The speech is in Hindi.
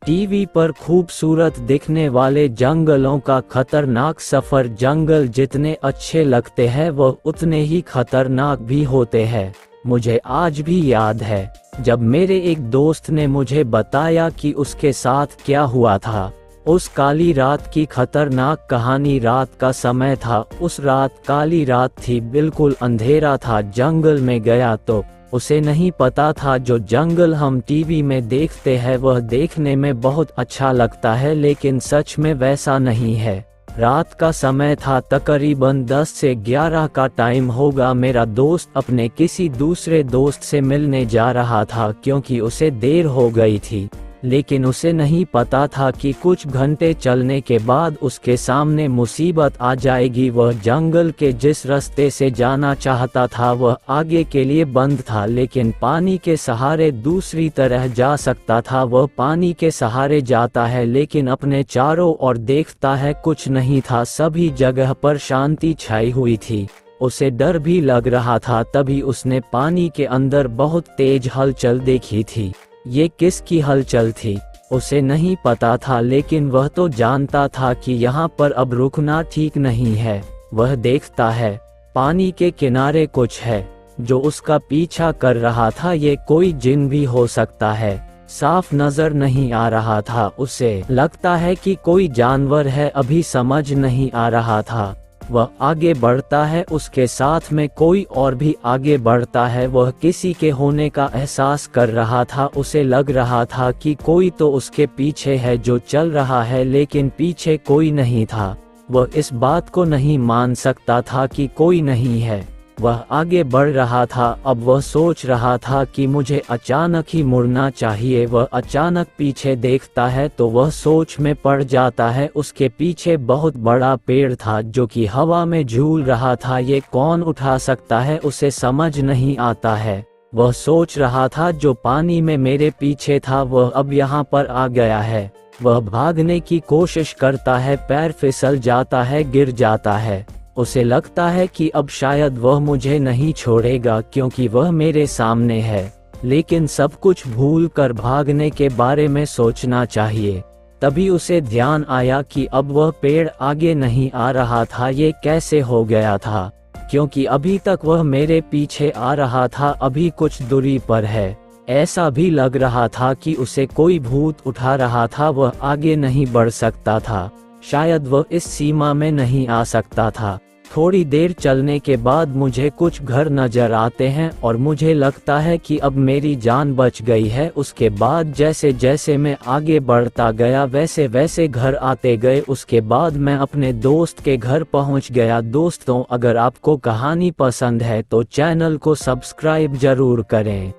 टीवी पर खूबसूरत दिखने वाले जंगलों का खतरनाक सफ़र जंगल जितने अच्छे लगते हैं वह उतने ही खतरनाक भी होते हैं। मुझे आज भी याद है जब मेरे एक दोस्त ने मुझे बताया कि उसके साथ क्या हुआ था। उस काली रात की खतरनाक कहानी। रात का समय था, उस रात काली रात थी, बिल्कुल अंधेरा था। जंगल में गया तो उसे नहीं पता था जो जंगल हम टीवी में देखते हैं वह देखने में बहुत अच्छा लगता है, लेकिन सच में वैसा नहीं है। रात का समय था, तकरीबन 10 से 11 का टाइम होगा। मेरा दोस्त अपने किसी दूसरे दोस्त से मिलने जा रहा था क्योंकि उसे देर हो गई थी, लेकिन उसे नहीं पता था कि कुछ घंटे चलने के बाद उसके सामने मुसीबत आ जाएगी। वह जंगल के जिस रास्ते से जाना चाहता था वह आगे के लिए बंद था, लेकिन पानी के सहारे दूसरी तरह जा सकता था। वह पानी के सहारे जाता है लेकिन अपने चारों ओर देखता है, कुछ नहीं था। सभी जगह पर शांति छाई हुई थी। उसे डर भी लग रहा था। तभी उसने पानी के अंदर बहुत तेज हलचल देखी थी। ये किसकी हलचल थी उसे नहीं पता था, लेकिन वह तो जानता था कि यहाँ पर अब रुकना ठीक नहीं है। वह देखता है पानी के किनारे कुछ है जो उसका पीछा कर रहा था। ये कोई जिन भी हो सकता है, साफ नजर नहीं आ रहा था। उसे लगता है कि कोई जानवर है, अभी समझ नहीं आ रहा था। वह आगे बढ़ता है, उसके साथ में कोई और भी आगे बढ़ता है। वह किसी के होने का एहसास कर रहा था। उसे लग रहा था कि कोई तो उसके पीछे है जो चल रहा है, लेकिन पीछे कोई नहीं था। वह इस बात को नहीं मान सकता था कि कोई नहीं है। वह आगे बढ़ रहा था। अब वह सोच रहा था कि मुझे अचानक ही मुड़ना चाहिए। वह अचानक पीछे देखता है तो वह सोच में पड़ जाता है। उसके पीछे बहुत बड़ा पेड़ था जो कि हवा में झूल रहा था। ये कौन उठा सकता है, उसे समझ नहीं आता है। वह सोच रहा था जो पानी में मेरे पीछे था वह अब यहाँ पर आ गया है। वह भागने की कोशिश करता है, पैर फिसल जाता है, गिर जाता है। उसे लगता है कि अब शायद वह मुझे नहीं छोड़ेगा क्योंकि वह मेरे सामने है, लेकिन सब कुछ भूल कर भागने के बारे में सोचना चाहिए। तभी उसे ध्यान आया कि अब वह पेड़ आगे नहीं आ रहा था। ये कैसे हो गया था, क्योंकि अभी तक वह मेरे पीछे आ रहा था, अभी कुछ दूरी पर है। ऐसा भी लग रहा था कि उसे कोई भूत उठा रहा था। वह आगे नहीं बढ़ सकता था, शायद वह इस सीमा में नहीं आ सकता था। थोड़ी देर चलने के बाद मुझे कुछ घर नजर आते हैं और मुझे लगता है कि अब मेरी जान बच गई है। उसके बाद जैसे जैसे मैं आगे बढ़ता गया वैसे वैसे घर आते गए। उसके बाद मैं अपने दोस्त के घर पहुंच गया। दोस्तों, अगर आपको कहानी पसंद है तो चैनल को सब्सक्राइब जरूर करें।